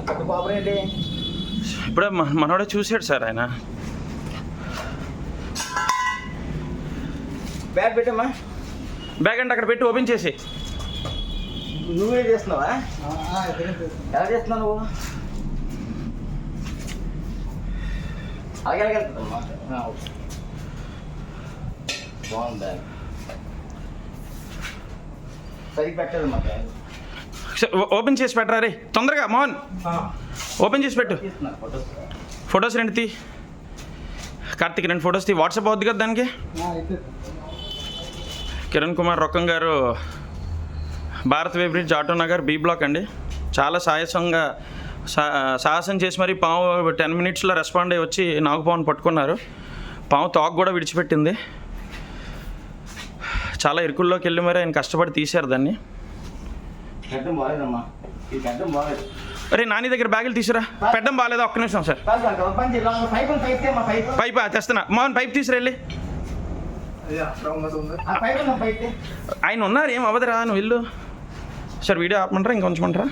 కోపరేంటి ఇప్పుడే మనోడే చూసాడు సార్ ఆయన. బ్యాగ్ పెట్టమ్మా. బ్యాగ్ అంటే అక్కడ పెట్టి ఓపెన్ చేసి. నువ్వే చేస్తున్నావా? ఎలా చేస్తున్నావు నువ్వు? అలాగే వెళ్తుందమ్మా. బాగుంది బ్యాగ్. సరిగ్గా పెట్టదమ్మా బ్యాగ్. ఓపెన్ చేసి పెట్టరా రే తొందరగా మోహన్. ఓపెన్ చేసి పెట్టు. ఫొటోస్ రెండు తీ. కార్తీక్ రెండు ఫొటోస్ తీ. వాట్సాప్ అవుద్ది కదా దానికి. కిరణ్ కుమార్ రొక్కం గారు, Bharat way bridge, Auto Nagar, B block అండి. చాలా సాహసం చేసి మరి పాము 10 minutesలో రెస్పాండ్ అయ్యి వచ్చి నాగుపామును పట్టుకున్నారు. పాము తోక కూడా విడిచిపెట్టింది. చాలా ఇరుకుల్లోకి వెళ్ళి మరి ఆయన కష్టపడి తీశారు దాన్ని. అరే నాని దగ్గర బ్యాగులు తీసుకురా. పెట్టడం బాగాలేదా? ఒక్క నిమిషం సార్. పైప్ తెస్తున్నా. మోహన్ పైప్ తీసుకురా వెళ్ళి. ఆయన ఉన్నారు, ఏం అవ్వదురా, నువ్వు వెళ్ళు. సార్ వీడియో ఆపమంటారా ఇంకొంచమంటారా?